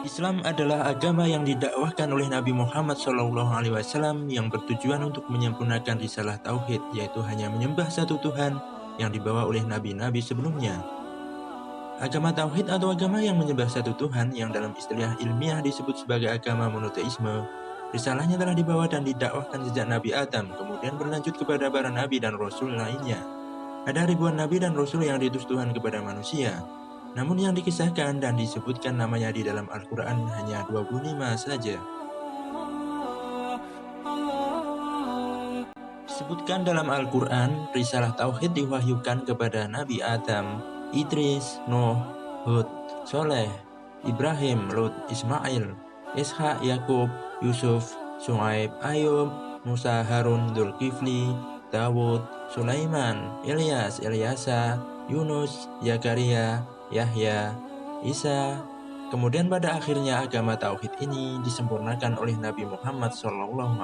Islam adalah agama yang didakwahkan oleh Nabi Muhammad SAW yang bertujuan untuk menyempurnakan risalah tauhid, yaitu hanya menyembah satu Tuhan yang dibawa oleh nabi-nabi sebelumnya. Agama tauhid atau agama yang menyembah satu Tuhan yang dalam istilah ilmiah disebut sebagai agama monoteisme, risalahnya telah dibawa dan didakwahkan sejak Nabi Adam, kemudian berlanjut kepada para nabi dan rasul lainnya. Ada ribuan nabi dan rasul yang diutus Tuhan kepada manusia. Namun yang dikisahkan dan disebutkan namanya di dalam Al-Quran hanya 25 saja. Disebutkan dalam Al-Quran, risalah tauhid diwahyukan kepada Nabi Adam, Idris, Nuh, Hud, Soleh, Ibrahim, Lut, Ismail, Ishak, Yakub, Yusuf, Shu'aib, Ayub, Musa, Harun, Dzulkifli, Dawud, Sulaiman, Ilyas, Ilyasa, Yunus, Zakaria, Yahya, Isa. Kemudian pada akhirnya agama tauhid ini disempurnakan oleh Nabi Muhammad SAW.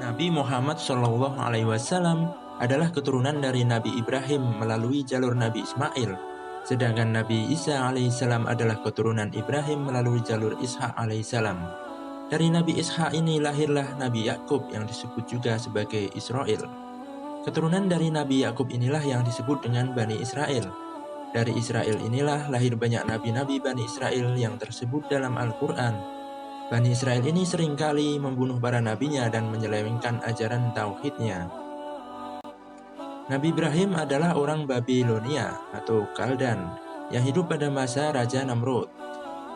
Nabi Muhammad SAW adalah keturunan dari Nabi Ibrahim melalui jalur Nabi Ismail, sedangkan Nabi Isa alaihissalam adalah keturunan Ibrahim melalui jalur Ishak alaihissalam. Dari Nabi Ishak ini lahirlah Nabi Yakub yang disebut juga sebagai Israel. Keturunan dari Nabi Yakub inilah yang disebut dengan Bani Israel. Dari Israel inilah lahir banyak nabi-nabi Bani Israel yang tersebut dalam Al-Quran. Bani Israel ini seringkali membunuh para nabinya dan menyelewengkan ajaran tauhidnya. Nabi Ibrahim adalah orang Babilonia atau Kaldan yang hidup pada masa Raja Namrud.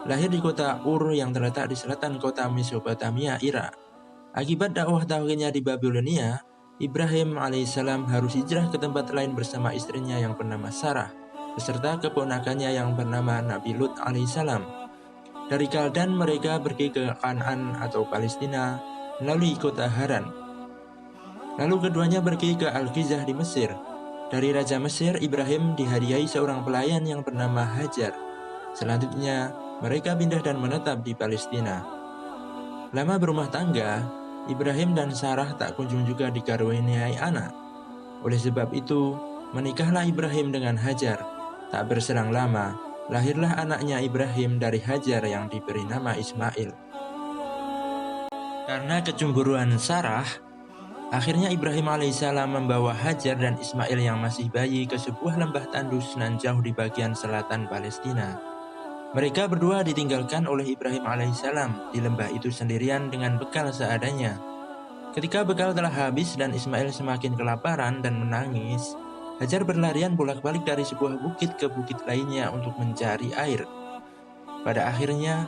Lahir di kota Ur yang terletak di selatan kota Mesopotamia, Irak. Akibat dakwah tauhidnya di Babilonia, Ibrahim alaihissalam harus hijrah ke tempat lain bersama istrinya yang bernama Sarah, beserta keponakannya yang bernama Nabi Lut alaihissalam. Dari Kaldan mereka pergi ke Kan'an atau Palestina melalui kota Haran. Lalu keduanya pergi ke Al-Qizah di Mesir. Dari Raja Mesir, Ibrahim dihadiahi seorang pelayan yang bernama Hajar. Selanjutnya, mereka pindah dan menetap di Palestina. Lama berumah tangga, Ibrahim dan Sarah tak kunjung juga dikaruniai anak. Oleh sebab itu, menikahlah Ibrahim dengan Hajar. Tak berselang lama, lahirlah anaknya Ibrahim dari Hajar yang diberi nama Ismail. Karena kecemburuan Sarah, akhirnya Ibrahim alaihissalam membawa Hajar dan Ismail yang masih bayi ke sebuah lembah tandus nan jauh di bagian selatan Palestina. Mereka berdua ditinggalkan oleh Ibrahim alaihissalam di lembah itu sendirian dengan bekal seadanya. Ketika bekal telah habis dan Ismail semakin kelaparan dan menangis, Hajar berlarian bolak-balik dari sebuah bukit ke bukit lainnya untuk mencari air. Pada akhirnya,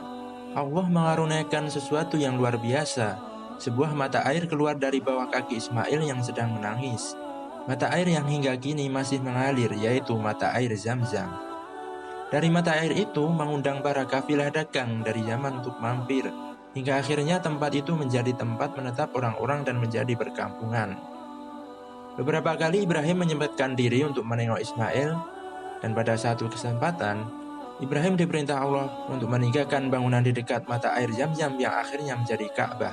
Allah mengaruniakan sesuatu yang luar biasa. Sebuah mata air keluar dari bawah kaki Ismail yang sedang menangis. Mata air yang hingga kini masih mengalir, yaitu mata air Zam-Zam. Dari mata air itu mengundang para kafilah dagang dari Yaman untuk mampir, hingga akhirnya tempat itu menjadi tempat menetap orang-orang dan menjadi perkampungan. Beberapa kali Ibrahim menyempatkan diri untuk menengok Ismail, dan pada satu kesempatan, Ibrahim diperintah Allah untuk meninggalkan bangunan di dekat mata air Zam-Zam yang akhirnya menjadi Ka'bah.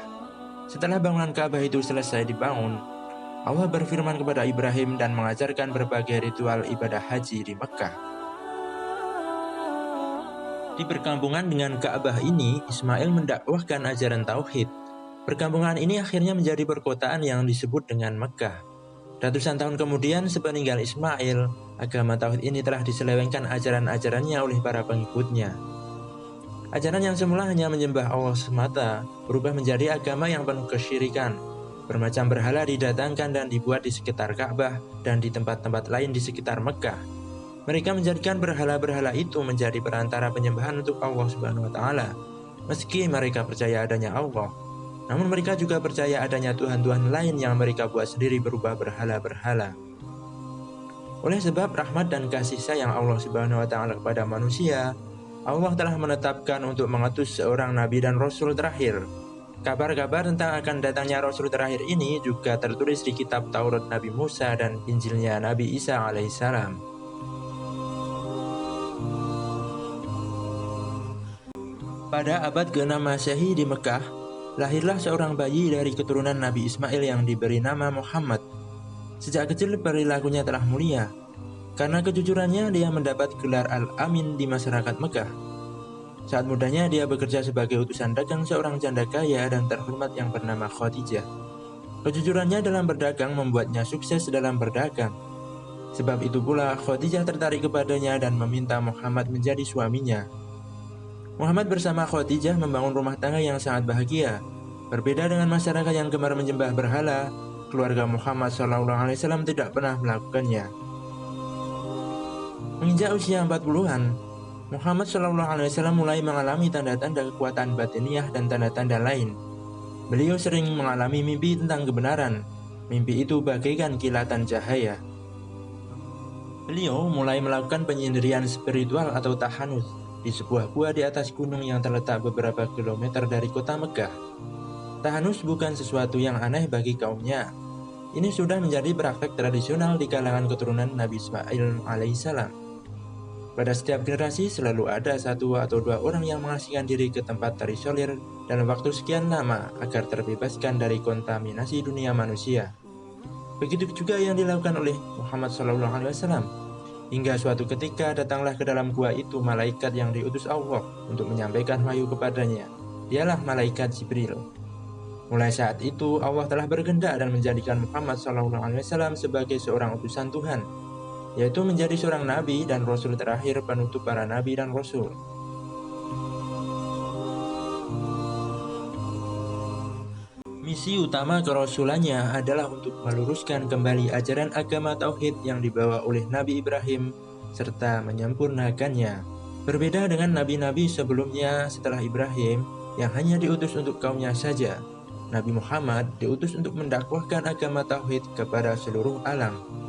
Setelah bangunan Ka'bah itu selesai dibangun, Allah berfirman kepada Ibrahim dan mengajarkan berbagai ritual ibadah haji di Mekkah. Di perkampungan dengan Ka'bah ini, Ismail mendakwahkan ajaran tauhid. Perkampungan ini akhirnya menjadi perkotaan yang disebut dengan Mekkah. Ratusan tahun kemudian, sepeninggal Ismail, agama tauhid ini telah diselewengkan ajaran-ajarannya oleh para pengikutnya. Ajaran yang semula hanya menyembah Allah semata, berubah menjadi agama yang penuh kesyirikan. Bermacam berhala didatangkan dan dibuat di sekitar Ka'bah dan di tempat-tempat lain di sekitar Mekkah. Mereka menjadikan berhala-berhala itu menjadi perantara penyembahan untuk Allah Subhanahu wa Ta'ala. Meski mereka percaya adanya Allah, namun mereka juga percaya adanya Tuhan-Tuhan lain yang mereka buat sendiri berupa berhala-berhala. Oleh sebab rahmat dan kasih sayang Allah Subhanahu wa Ta'ala kepada manusia, Allah telah menetapkan untuk mengutus seorang nabi dan rasul terakhir. Kabar-kabar tentang akan datangnya rasul terakhir ini juga tertulis di kitab Taurat Nabi Musa dan Injilnya Nabi Isa alaihissalam. Pada abad ke-6 Masehi di Mekah, lahirlah seorang bayi dari keturunan Nabi Ismail yang diberi nama Muhammad. Sejak kecil perilakunya telah mulia. Karena kejujurannya, dia mendapat gelar Al-Amin di masyarakat Mekah. Saat mudanya, dia bekerja sebagai utusan dagang seorang janda kaya dan terhormat yang bernama Khadijah. Kejujurannya dalam berdagang membuatnya sukses dalam berdagang. Sebab itu pula Khadijah tertarik kepadanya dan meminta Muhammad menjadi suaminya. Muhammad bersama Khadijah membangun rumah tangga yang sangat bahagia. Berbeda dengan masyarakat yang gemar menyembah berhala, keluarga Muhammad SAW tidak pernah melakukannya. Menginjak usia 40-an, Muhammad SAW mulai mengalami tanda-tanda kekuatan batiniah dan tanda-tanda lain. Beliau sering mengalami mimpi tentang kebenaran. Mimpi itu bagaikan kilatan cahaya. Beliau mulai melakukan penyendirian spiritual atau tahanus di sebuah gua di atas gunung yang terletak beberapa kilometer dari kota Mekah. Tahanus bukan sesuatu yang aneh bagi kaumnya. Ini sudah menjadi praktek tradisional di kalangan keturunan Nabi Ismail alaihissalam. Pada setiap generasi selalu ada satu atau dua orang yang mengasingkan diri ke tempat terisolir dalam waktu sekian lama agar terbebaskan dari kontaminasi dunia manusia. Begitu juga yang dilakukan oleh Muhammad SAW. Hingga suatu ketika datanglah ke dalam gua itu malaikat yang diutus Allah untuk menyampaikan wahyu kepadanya. Dialah malaikat Jibril. Mulai saat itu Allah telah berkehendak dan menjadikan Muhammad SAW sebagai seorang utusan Tuhan, yaitu menjadi seorang nabi dan rasul terakhir penutup para nabi dan rasul. Misi utama kerasulannya adalah untuk meluruskan kembali ajaran agama tauhid yang dibawa oleh Nabi Ibrahim serta menyempurnakannya. Berbeda dengan nabi-nabi sebelumnya setelah Ibrahim yang hanya diutus untuk kaumnya saja, Nabi Muhammad diutus untuk mendakwahkan agama tauhid kepada seluruh alam.